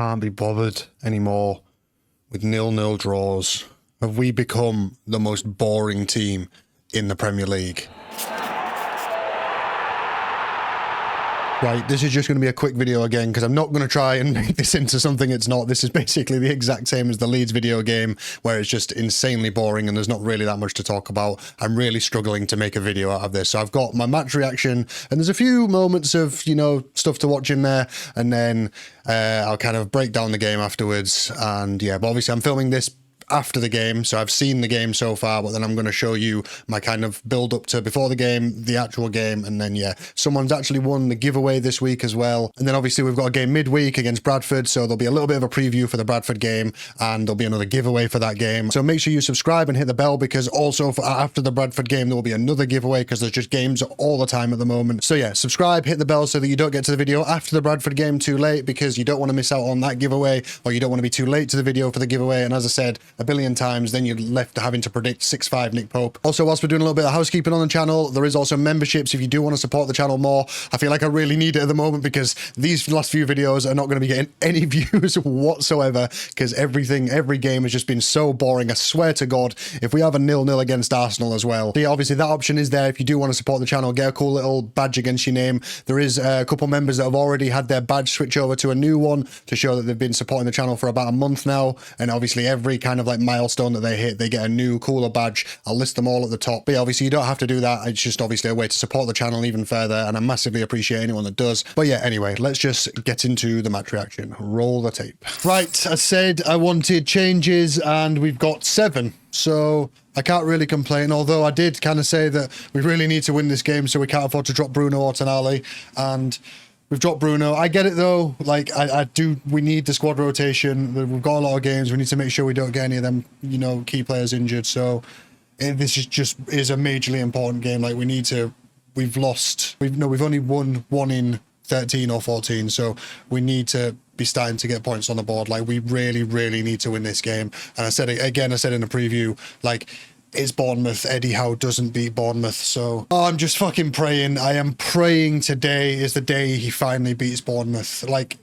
can't be bothered anymore with 0-0 draws. Have we become the most boring team in the Premier League? Right, this is just going to be a quick video again because I'm not going to try and make this into something it's not. This is basically the exact same as the Leeds video game where it's just insanely boring and there's not really that much to talk about. I'm really struggling to make a video out of this. So I've got my match reaction and there's a few moments of, you know, stuff to watch in there, and then I'll kind of break down the game afterwards. And yeah, but obviously I'm filming this after the game, so I've seen the game so far, but then I'm going to show you my kind of build up to before the game, the actual game, and then yeah, someone's actually won the giveaway this week as well. And then obviously we've got a game midweek against Bradford, so there'll be a little bit of a preview for the Bradford game, and there'll be another giveaway for that game. So make sure you subscribe and hit the bell, because also for after the Bradford game there will be another giveaway, because there's just games all the time at the moment. So yeah, subscribe, hit the bell so that you don't get to the video after the Bradford game too late, because you don't want to miss out on that giveaway, or you don't want to be too late to the video for the giveaway. And as I said a billion times, then you're left having to predict 6-5 Nick Pope. Also, whilst we're doing a little bit of housekeeping on the channel, there is also memberships if you do want to support the channel more. I feel like I really need it at the moment because these last few videos are not going to be getting any views whatsoever, because every game has just been so boring. I swear to God, if we have a 0-0 against Arsenal as well. So yeah, obviously that option is there if you do want to support the channel. Get a cool little badge against your name. There is a couple members that have already had their badge switch over to a new one to show that they've been supporting the channel for about a month now, and obviously every kind of like milestone that they hit, they get a new cooler badge. I'll list them all at the top. But yeah, obviously you don't have to do that. It's just obviously a way to support the channel even further, and I massively appreciate anyone that does. But yeah, anyway, let's just get into the match reaction. Roll the tape. Right, I said I wanted changes and we've got 7. So I can't really complain, although I did kind of say that we really need to win this game, so we can't afford to drop Bruno or Tonali, and we've dropped Bruno. I get it though. Like we need the squad rotation. We've got a lot of games. We need to make sure we don't get any of them, you know, key players injured. So this is a majorly important game. Like we've only won 1 in 13 or 14. So we need to be starting to get points on the board. Like we really, really need to win this game. And I said it again, I said in the preview, like, it's Bournemouth. Eddie Howe doesn't beat Bournemouth. So I'm just fucking praying. I am praying today is the day he finally beats Bournemouth. Like,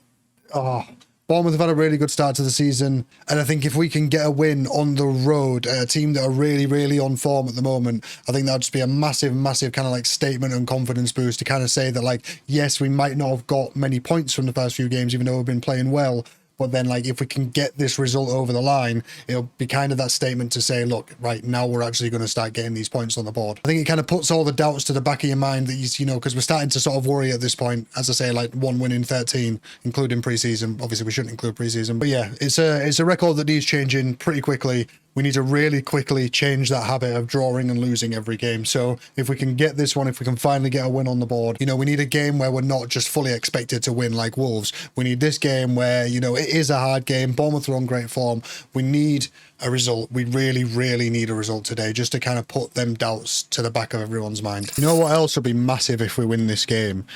Bournemouth have had a really good start to the season, and I think if we can get a win on the road at a team that are really, really on form at the moment, I think that'd just be a massive, massive kind of like statement and confidence boost to kind of say that, like, yes, we might not have got many points from the first few games, even though we've been playing well. But then, like, if we can get this result over the line, it'll be kind of that statement to say, look, right, now we're actually going to start getting these points on the board. I think it kind of puts all the doubts to the back of your mind that, you know, because we're starting to sort of worry at this point. As I say, like, 1 win in 13, including pre-season. Obviously, we shouldn't include pre-season. But yeah, it's a record that needs changing pretty quickly. We need to really quickly change that habit of drawing and losing every game. So if we can get this one, if we can finally get a win on the board, you know, we need a game where we're not just fully expected to win like Wolves. We need this game where, you know, it is a hard game. Bournemouth are on great form. We need a result. We really, really need a result today just to kind of put them doubts to the back of everyone's mind. You know what else would be massive if we win this game?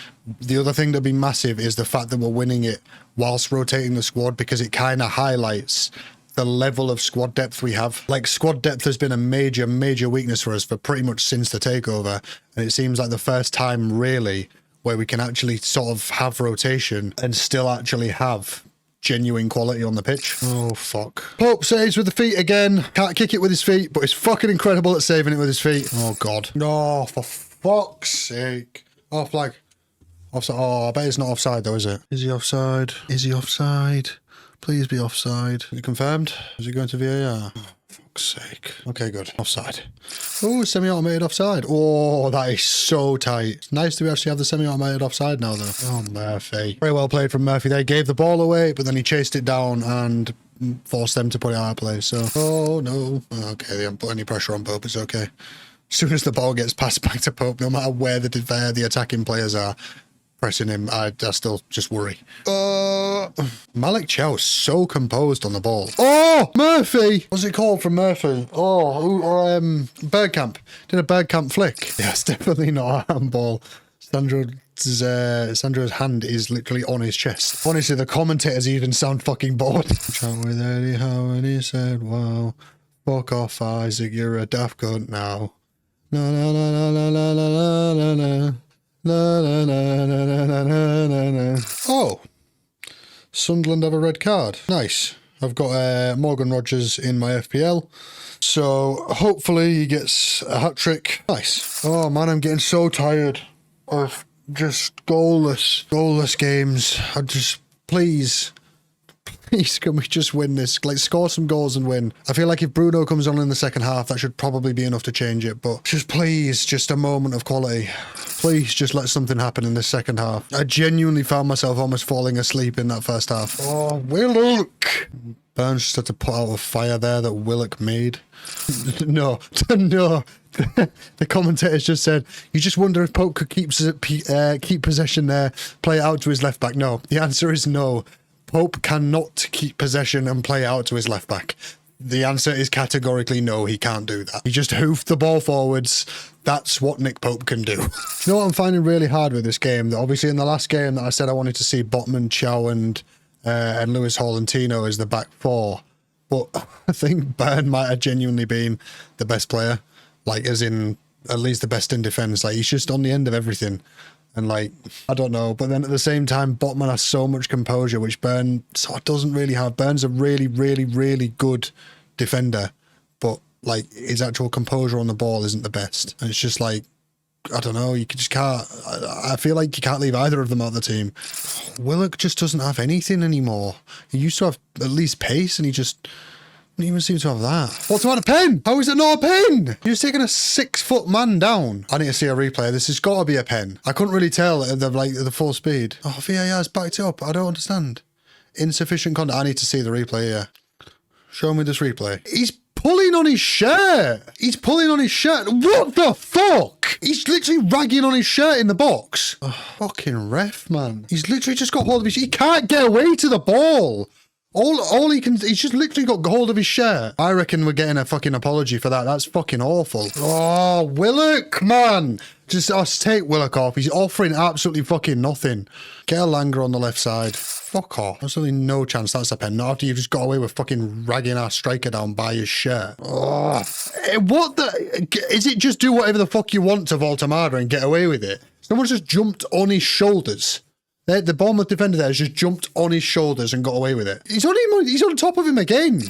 The other thing that'd be massive is the fact that we're winning it whilst rotating the squad, because it kind of highlights the level of squad depth we have. Like, squad depth has been a major, major weakness for us for pretty much since the takeover. And it seems like the first time really where we can actually sort of have rotation and still actually have genuine quality on the pitch. Oh, fuck. Pope saves with the feet again. Can't kick it with his feet, but he's fucking incredible at saving it with his feet. Oh, God. No, for fuck's sake. Oh, flag. Offside. Oh, I bet it's not offside though, is it? Is he offside? Is he offside? Please be offside. Is it confirmed? Is it going to VAR? Oh, fuck's sake. Okay, good. Offside. Oh, semi-automated offside. Oh, that is so tight. It's nice to actually have the semi-automated offside now, though. Oh, Murphy. Very well played from Murphy. They gave the ball away, but then he chased it down and forced them to put it out of play. So, oh, no. Okay, they haven't put any pressure on Pope. It's okay. As soon as the ball gets passed back to Pope, no matter where the attacking players are pressing him, I still just worry. Malik Chow is so composed on the ball. Oh, Murphy! What's it called from Murphy? Oh, Bergkamp. Did a Bergkamp flick. Yeah, it's definitely not a handball. Sandro's hand is literally on his chest. Honestly, the commentators even sound fucking bored. Chat with Eddie Howe and he said, wow, fuck off, Isaac, you're a daft cunt now. La la la la la la la la la. La, la, la, la, la, la, la, la. Oh, Sunderland have a red card. Nice. I've got Morgan Rogers in my FPL. So hopefully he gets a hat-trick. Nice. Oh man, I'm getting so tired of just goalless games. I just, please, can we just win this? Like, score some goals and win. I feel like if Bruno comes on in the second half, that should probably be enough to change it. But just please, just a moment of quality. Please just let something happen in this second half. I genuinely found myself almost falling asleep in that first half. Oh, Willock! Burns just had to put out a fire there that Willock made. No. The commentators just said, you just wonder if Pope could keep possession there, play it out to his left back. No, the answer is no. Pope cannot keep possession and play out to his left back. The answer is categorically no, he can't do that. He just hoofed the ball forwards. That's what Nick Pope can do. You know what I'm finding really hard with this game? That obviously in the last game that I said I wanted to see Botman, Chow and Lewis Tino as the back four. But I think Burn might have genuinely been the best player. Like, as in, at least the best in defence. Like, he's just on the end of everything. And, like, I don't know. But then at the same time, Botman has so much composure, which Burn sort of doesn't really have. Burn's a really, really, really good defender. But, like, his actual composure on the ball isn't the best. And it's just like, I don't know, you just can't. I feel like you can't leave either of them out of the team. Willock just doesn't have anything anymore. He used to have at least pace, and he just don't even seem to have that. What's about a pen? How is it not a pen? You're just taking a 6-foot man down. I need to see a replay. This has got to be a pen. I couldn't really tell at the full speed. Oh, VAR's backed it up. I don't understand. Insufficient contact. I need to see the replay here. Show me this replay. He's pulling on his shirt. He's pulling on his shirt. What the fuck? He's literally ragging on his shirt in the box. Oh, fucking ref, man. He's literally just got hold of his... He can't get away to the ball. All he can... He's just literally got hold of his shirt. I reckon we're getting a fucking apology for that. That's fucking awful. Oh, Willock, man. Just take Willock off. He's offering absolutely fucking nothing. Get a Langer on the left side. Fuck off. There's really no chance that's a pen. Not after you've just got away with fucking ragging our striker down by his shirt. Oh. What the... Is it just do whatever the fuck you want to Voltamada and get away with it? Someone's just jumped on his shoulders. The Bournemouth defender there has just jumped on his shoulders and got away with it. He's on top of him again.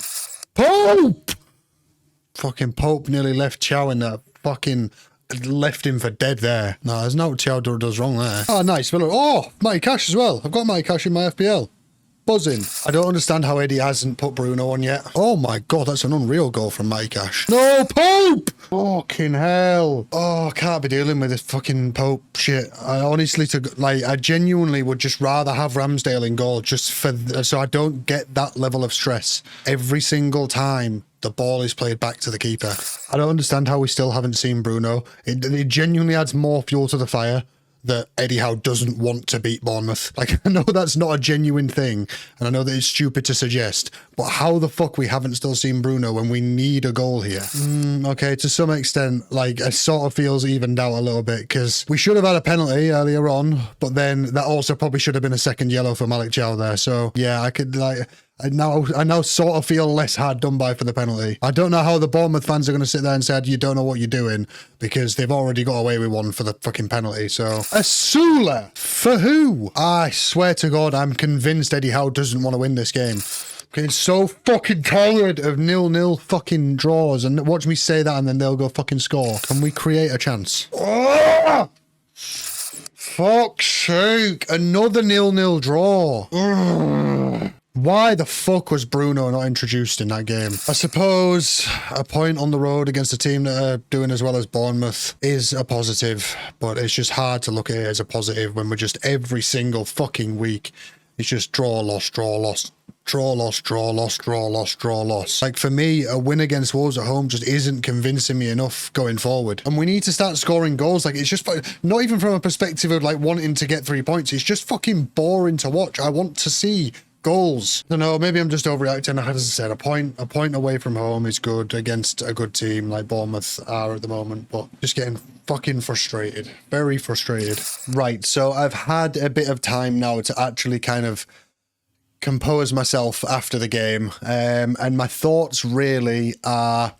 Pope! Fucking Pope nearly left Chow in there. Fucking left him for dead there. No, there's no Chow does wrong there. Oh, nice. Oh, Matty Cash as well. I've got Matty Cash in my FPL. Buzzing. I don't understand how Eddie hasn't put Bruno on yet. Oh my god, that's an unreal goal from Matty Cash. No, Pope! Fucking hell. Oh, I can't be dealing with this fucking Pope shit. I honestly, I genuinely would just rather have Ramsdale in goal just so I don't get that level of stress every single time the ball is played back to the keeper. I don't understand how we still haven't seen Bruno. It genuinely adds more fuel to the fire that Eddie Howe doesn't want to beat Bournemouth. Like, I know that's not a genuine thing, and I know that it's stupid to suggest, but how the fuck we haven't still seen Bruno when we need a goal here? Okay, to some extent, like, it sort of feels evened out a little bit, because we should have had a penalty earlier on, but then that also probably should have been a second yellow for Malik Chow there, so yeah, I could, like... I now sort of feel less hard done by for the penalty. I don't know how the Bournemouth fans are going to sit there and say, you don't know what you're doing, because they've already got away with one for the fucking penalty, so... Asula! For who? I swear to God, I'm convinced Eddie Howe doesn't want to win this game. I'm getting so fucking tired of 0-0 fucking draws, and watch me say that and then they'll go fucking score. Can we create a chance? Oh! Fuck's sake, another 0-0 draw. Ugh. Why the fuck was Bruno not introduced in that game? I suppose a point on the road against a team that are doing as well as Bournemouth is a positive, but it's just hard to look at it as a positive when we're just every single fucking week, it's just draw, loss, draw, loss, draw, loss, draw, loss, draw, loss, draw, loss. Like, for me, a win against Wolves at home just isn't convincing me enough going forward. And we need to start scoring goals. Like, it's just, not even from a perspective of, like, wanting to get 3 points. It's just fucking boring to watch. I want to see goals. I don't know, maybe I'm just overreacting. As I said, a point away from home is good against a good team like Bournemouth are at the moment, but just getting fucking frustrated. Very frustrated. Right, so I've had a bit of time now to actually kind of compose myself after the game, and my thoughts really are,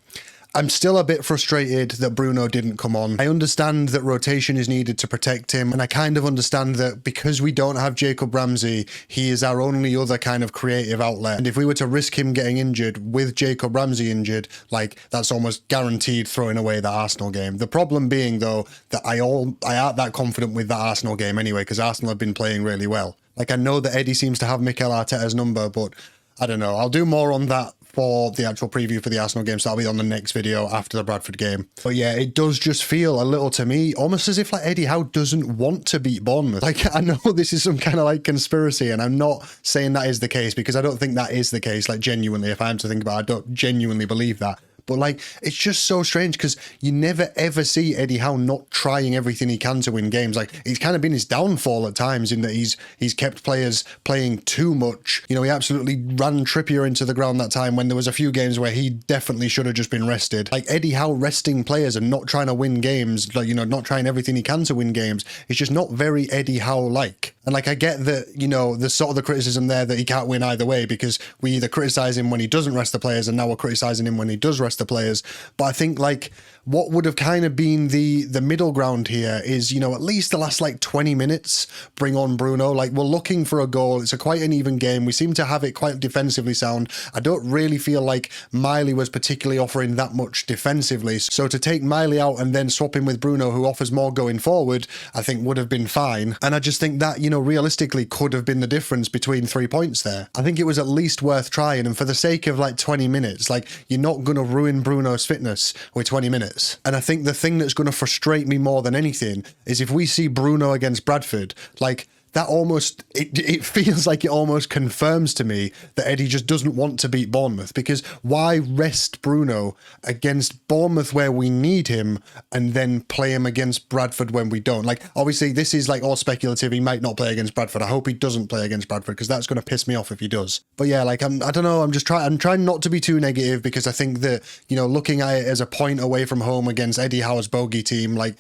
I'm still a bit frustrated that Bruno didn't come on. I understand that rotation is needed to protect him, and I kind of understand that because we don't have Jacob Ramsey, he is our only other kind of creative outlet. And if we were to risk him getting injured with Jacob Ramsey injured, like, that's almost guaranteed throwing away that Arsenal game. The problem being, though, that I aren't that confident with that Arsenal game anyway, because Arsenal have been playing really well. Like, I know that Eddie seems to have Mikel Arteta's number, but I don't know. I'll do more on that for the actual preview for the Arsenal game, so that'll be on the next video after the Bradford game. But yeah, it does just feel a little to me almost as if like Eddie Howe doesn't want to beat Bournemouth. Like, I know this is some kind of like conspiracy, and I'm not saying that is the case, because I don't think that is the case. Like, genuinely, if I am to think about it, I don't genuinely believe that. But like, it's just so strange because you never ever see Eddie Howe not trying everything he can to win games. Like, it's kind of been his downfall at times in that he's kept players playing too much. You know, he absolutely ran Trippier into the ground that time when there was a few games where he definitely should have just been rested. Like, Eddie Howe resting players and not trying to win games, like, you know, not trying everything he can to win games, it's just not very Eddie Howe-like. And like, I get that, you know, there's sort of the criticism there that he can't win either way, because we either criticize him when he doesn't rest the players, and now we're criticizing him when he does rest the players. But I think like what would have kind of been the middle ground here is, you know, at least the last like 20 minutes, bring on Bruno. Like, we're looking for a goal. It's quite an even game. We seem to have it quite defensively sound. I don't really feel like Miley was particularly offering that much defensively. So to take Miley out and then swap him with Bruno, who offers more going forward, I think would have been fine. And I just think that, you know, realistically could have been the difference between 3 points there. I think it was at least worth trying. And for the sake of like 20 minutes, like, you're not going to ruin Bruno's fitness with 20 minutes. And I think the thing that's going to frustrate me more than anything is if we see Bruno against Bradford, like, that almost, it feels like it almost confirms to me that Eddie just doesn't want to beat Bournemouth, because why rest Bruno against Bournemouth where we need him and then play him against Bradford when we don't? Like, obviously this is like all speculative. He might not play against Bradford. I hope he doesn't play against Bradford, because that's going to piss me off if he does. But yeah, like, I don't know. I'm trying not to be too negative, because I think that, you know, looking at it as a point away from home against Eddie Howe's bogey team, like,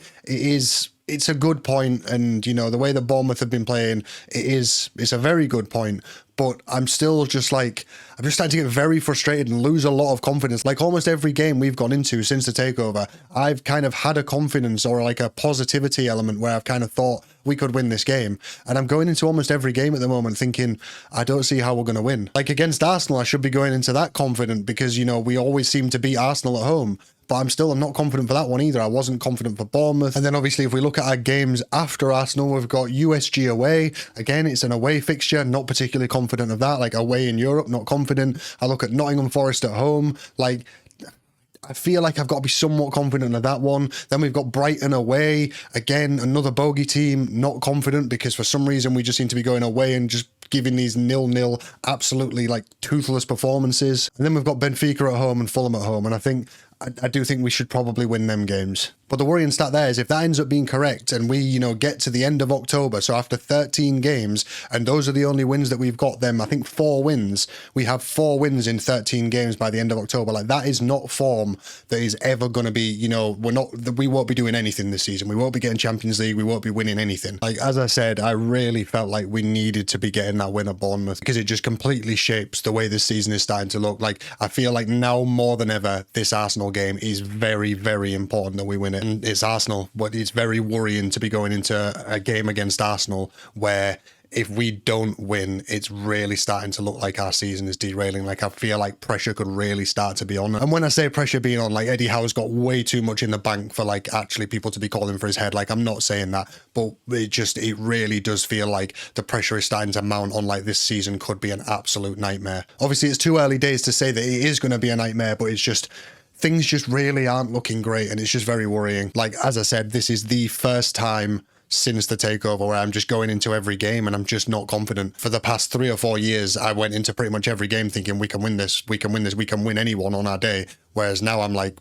it's a good point, and you know, the way that Bournemouth have been playing, it's a very good point. But I'm still just like, I'm just starting to get very frustrated and lose a lot of confidence. Like, almost every game we've gone into since the takeover, I've kind of had a confidence or like a positivity element where I've kind of thought we could win this game. And I'm going into almost every game at the moment thinking, I don't see how we're going to win. Like, against Arsenal, I should be going into that confident, because, you know, we always seem to beat Arsenal at home. But I'm not confident for that one either. I wasn't confident for Bournemouth. And then obviously if we look at our games after Arsenal, we've got USG away. Again, it's an away fixture. Not particularly confident of that. Like, away in Europe, not confident. I look at Nottingham Forest at home. Like, I feel like I've got to be somewhat confident of that one. Then we've got Brighton away. Again, another bogey team, not confident, because for some reason we just seem to be going away and just giving these 0-0, absolutely like toothless performances. And then we've got Benfica at home and Fulham at home. And I do think we should probably win them games. But the worrying stat there is if that ends up being correct and we, you know, get to the end of October, so after 13 games, and those are the only wins that we've got, them, I think 4 wins. We have 4 wins in 13 games by the end of October. Like, that is not form that is ever going to be, you know, we won't be doing anything this season. We won't be getting Champions League. We won't be winning anything. Like, as I said, I really felt like we needed to be getting that win at Bournemouth, because it just completely shapes the way this season is starting to look. Like, I feel like now more than ever, this Arsenal game is very, very important that we win it. And it's Arsenal, but it's very worrying to be going into a game against Arsenal where if we don't win, it's really starting to look like our season is derailing. Like, I feel like pressure could really start to be on. And when I say pressure being on, like, Eddie Howe's got way too much in the bank for like actually people to be calling for his head. Like, I'm not saying that, but it really does feel like the pressure is starting to mount on, like, this season could be an absolute nightmare. Obviously, it's too early days to say that it is going to be a nightmare, but it's just, things just really aren't looking great, and it's just very worrying. Like, as I said, this is the first time since the takeover where I'm just going into every game and I'm just not confident. For the past 3 or 4 years, I went into pretty much every game thinking we can win this, we can win this, we can win anyone on our day. Whereas now I'm like,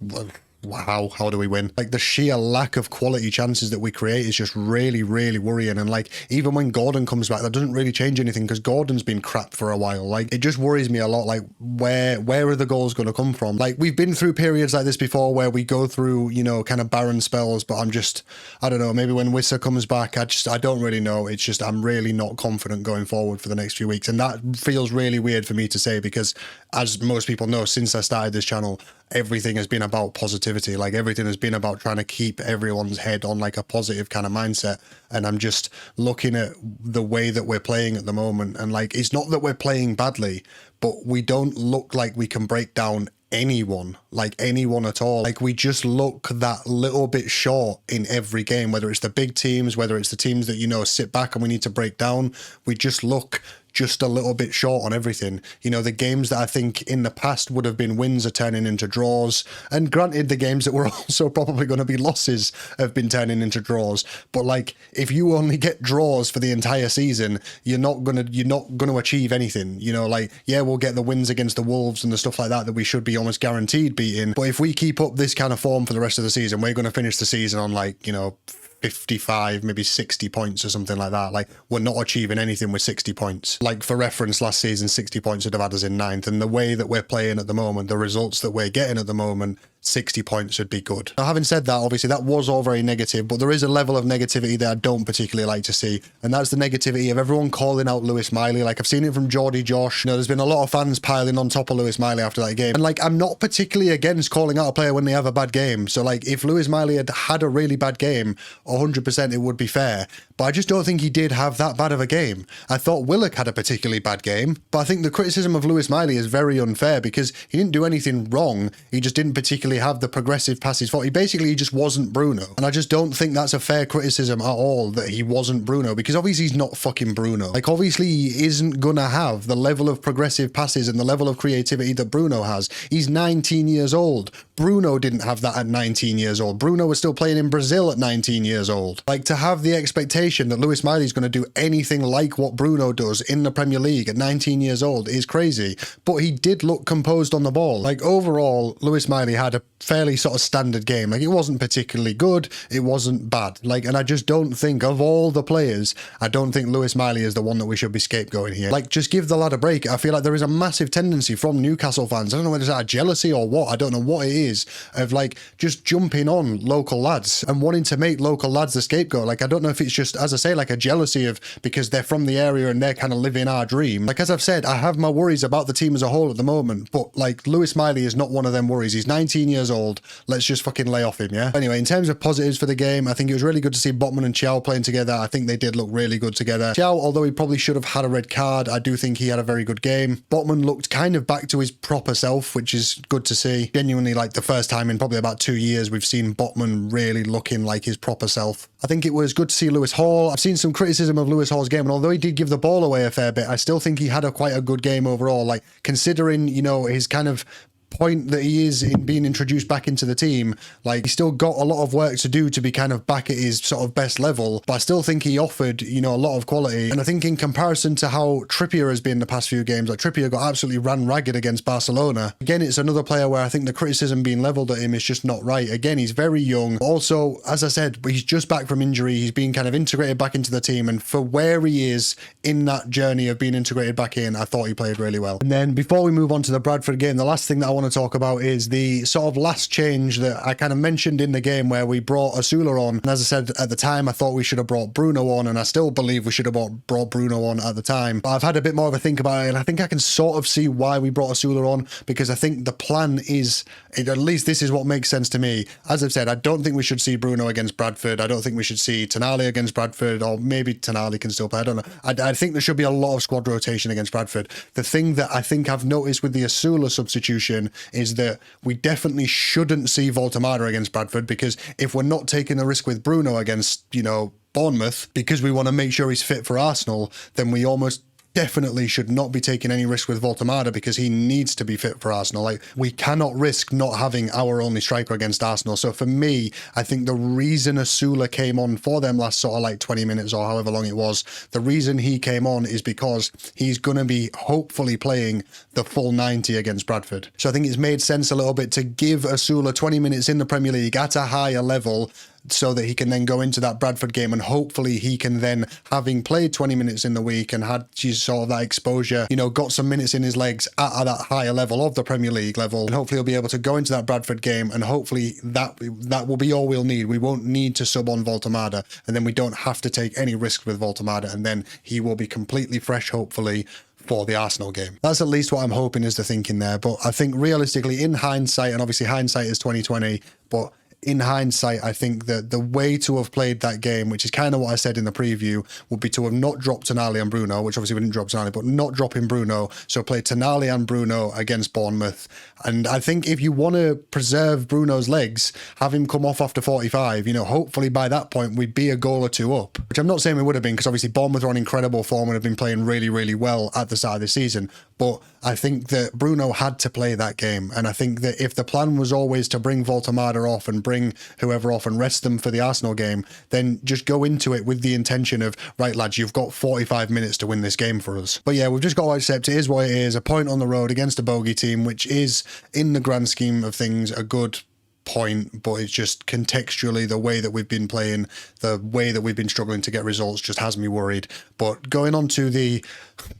how do we win? Like, the sheer lack of quality chances that we create is just really, really worrying. And like, even when Gordon comes back, that doesn't really change anything, because Gordon's been crap for a while. Like, it just worries me a lot. Like, where are the goals going to come from? Like, we've been through periods like this before where we go through, you know, kind of barren spells, but I don't know, maybe when Wissa comes back, I don't really know. It's just, I'm really not confident going forward for the next few weeks. And that feels really weird for me to say, because as most people know, since I started this channel, everything has been about positivity. Like everything has been about trying to keep everyone's head on like a positive kind of mindset. And I'm just looking at the way that we're playing at the moment, and like, it's not that we're playing badly, but we don't look like we can break down anyone, like anyone at all. Like we just look that little bit short in every game, whether it's the big teams, whether it's the teams that, you know, sit back and we need to break down. We just look just a little bit short on everything. You know, the games that I think in the past would have been wins are turning into draws. And granted, the games that were also probably going to be losses have been turning into draws. But like, if you only get draws for the entire season, you're not gonna achieve anything. You know, like, yeah, we'll get the wins against the Wolves and the stuff like that we should be almost guaranteed beating. But if we keep up this kind of form for the rest of the season, we're going to finish the season on like, you know, 55, maybe 60 points or something like that. Like, we're not achieving anything with 60 points. Like, for reference, last season, 60 points would have had us in 9th. And the way that we're playing at the moment, the results that we're getting at the moment, 60 points would be good. Now, having said that, obviously that was all very negative, but there is a level of negativity that I don't particularly like to see, and that's the negativity of everyone calling out Lewis Miley. Like, I've seen it from Geordie Josh. You know, there's been a lot of fans piling on top of Lewis Miley after that game, and like, I'm not particularly against calling out a player when they have a bad game. So like, if Lewis Miley had a really bad game, 100% it would be fair, but I just don't think he did have that bad of a game. I thought Willock had a particularly bad game, but I think the criticism of Lewis Miley is very unfair because he didn't do anything wrong. He just didn't particularly have the progressive passes for. He just wasn't Bruno. And I just don't think that's a fair criticism at all, that he wasn't Bruno, because obviously he's not fucking Bruno. Like, obviously he isn't gonna have the level of progressive passes and the level of creativity that Bruno has. He's 19 years old. Bruno didn't have that at 19 years old. Bruno was still playing in Brazil at 19 years old. Like, to have the expectation that Lewis Miley's going to do anything like what Bruno does in the Premier League at 19 years old is crazy. But he did look composed on the ball. Like, overall, Lewis Miley had a fairly sort of standard game. Like, it wasn't particularly good, it wasn't bad. Like, and I just don't think, of all the players, I don't think Lewis Miley is the one that we should be scapegoating here. Like, just give the lad a break. I feel like there is a massive tendency from Newcastle fans, I don't know whether it's out of jealousy or what, I don't know what it is, of like just jumping on local lads and wanting to make local lads the scapegoat. Like, I don't know if it's just, as I say, like a jealousy of because they're from the area and they're kind of living our dream. Like, as I've said, I have my worries about the team as a whole at the moment, but like, Lewis Miley is not one of them worries. He's 19 years old. Let's just fucking lay off him, yeah? Anyway, in terms of positives for the game, I think it was really good to see Botman and Chow playing together. I think they did look really good together. Chow, although he probably should have had a red card, I do think he had a very good game. Botman looked kind of back to his proper self, which is good to see. Genuinely, like, the first time in probably about 2 years we've seen Botman really looking like his proper self. I think it was good to see Lewis Hall. I've seen some criticism of Lewis Hall's game, and although he did give the ball away a fair bit, I still think he had quite a good game overall. Like, considering, you know, his kind of point that he is in being introduced back into the team, like, he's still got a lot of work to do to be kind of back at his sort of best level, but I still think he offered, you know, a lot of quality. And I think in comparison to how Trippier has been the past few games, like, Trippier got absolutely ran ragged against Barcelona. Again, it's another player where I think the criticism being levelled at him is just not right. Again, he's very young. Also, as I said, he's just back from injury. He's been kind of integrated back into the team, and for where he is in that journey of being integrated back in, I thought he played really well. And then before we move on to the Bradford game, the last thing that I want to talk about is the sort of last change that I kind of mentioned in the game where we brought Asula on. And as I said at the time, I thought we should have brought Bruno on, and I still believe we should have brought Bruno on at the time. But I've had a bit more of a think about it, and I think I can sort of see why we brought Asula on, because I think the plan is, at least this is what makes sense to me. As I've said, I don't think we should see Bruno against Bradford. I don't think we should see Tonali against Bradford, or maybe Tonali can still play. I don't know. I think there should be a lot of squad rotation against Bradford. The thing that I think I've noticed with the Asula substitution is that we definitely shouldn't see Voltemada against Bradford, because if we're not taking the risk with Bruno against, you know, Bournemouth, because we want to make sure he's fit for Arsenal, then we almost definitely should not be taking any risk with Voltemada, because he needs to be fit for Arsenal. Like, we cannot risk not having our only striker against Arsenal. So for me, I think the reason Asula came on for them last sort of like 20 minutes or however long it was, the reason he came on is because he's going to be hopefully playing the full 90 against Bradford. So I think it's made sense a little bit to give Asula 20 minutes in the Premier League at a higher level, so that he can then go into that Bradford game, and hopefully he can then, having played 20 minutes in the week and had sort of that exposure, you know, got some minutes in his legs at that higher level of the Premier League level, and hopefully he'll be able to go into that Bradford game, and hopefully that will be all we'll need. We won't need to sub on Voltemada, and then we don't have to take any risk with Voltemada, and then he will be completely fresh, hopefully, for the Arsenal game. That's at least what I'm hoping is the thinking there. But I think realistically, in hindsight, and obviously hindsight is 2020, but in hindsight, I think that the way to have played that game, which is kind of what I said in the preview, would be to have not dropped Tonali and Bruno, which obviously we didn't drop Tonali, but not dropping Bruno. So play Tonali and Bruno against Bournemouth. And I think if you want to preserve Bruno's legs, have him come off after 45, you know, hopefully by that point we'd be a goal or two up, which I'm not saying we would have been, because obviously Bournemouth are on incredible form and have been playing really, really well at the start of the season. But I think that Bruno had to play that game. And I think that if the plan was always to bring Voltemada off and bring whoever off and rest them for the Arsenal game, then just go into it with the intention of, right, lads, you've got 45 minutes to win this game for us. But yeah, we've just got to accept it is what it is. A point on the road against a bogey team, which is, in the grand scheme of things, a good point, but it's just contextually the way that we've been playing, the way that we've been struggling to get results just has me worried. But going on to the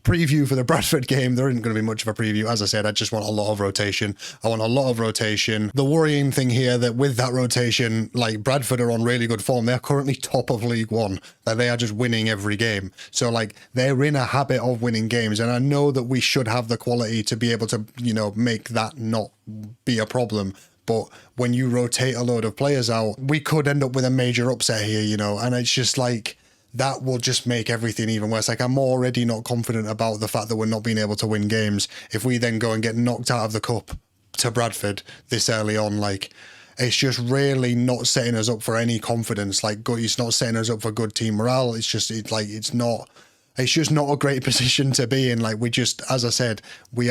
preview for the Bradford game, there isn't going to be much of a preview. As I said, I just want a lot of rotation. I want a lot of rotation. The worrying thing here that with that rotation, like, Bradford are on really good form. They're currently top of League One. Like, they are just winning every game. So like, they're in a habit of winning games, and I know that we should have the quality to be able to, you know, make that not be a problem. But when you rotate a load of players out, we could end up with a major upset here, you know, and it's just like, that will just make everything even worse. Like, I'm already not confident about the fact that we're not being able to win games. If we then go and get knocked out of the cup to Bradford this early on, like, it's just really not setting us up for any confidence. Like, it's not setting us up for good team morale. It's just, it's just not a great position to be in. Like, we just, as I said, we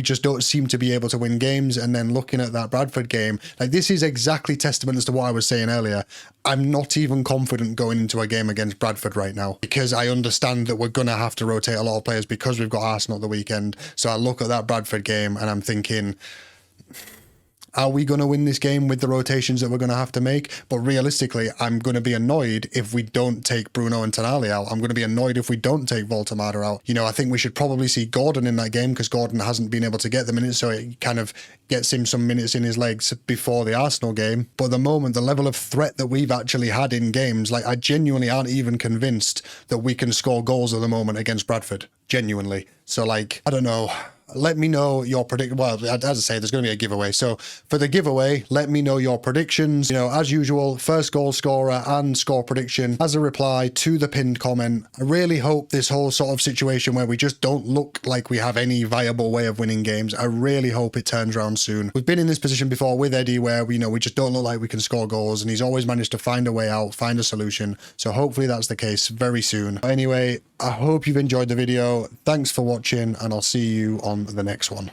just don't seem to be able to win games. And then looking at that Bradford game, like, this is exactly testament as to what I was saying earlier. I'm not even confident going into a game against Bradford right now, because I understand that we're going to have to rotate a lot of players because we've got Arsenal at the weekend. So I look at that Bradford game and I'm thinking, are we going to win this game with the rotations that we're going to have to make? But realistically, I'm going to be annoyed if we don't take Bruno and Tonali out. I'm going to be annoyed if we don't take Voltemada out. You know, I think we should probably see Gordon in that game, because Gordon hasn't been able to get the minutes, so it kind of gets him some minutes in his legs before the Arsenal game. But at the moment, the level of threat that we've actually had in games, like, I genuinely aren't even convinced that we can score goals at the moment against Bradford. Genuinely. So, like, I don't know. Let me know your prediction. Well, as I say, there's going to be a giveaway. So for the giveaway, let me know your predictions. You know, as usual, first goal scorer and score prediction as a reply to the pinned comment. I really hope this whole sort of situation where we just don't look like we have any viable way of winning games, I really hope it turns around soon. We've been in this position before with Eddie where, you know, we just don't look like we can score goals, and he's always managed to find a way out, find a solution. So hopefully that's the case very soon. Anyway, I hope you've enjoyed the video. Thanks for watching, and I'll see you on the next one.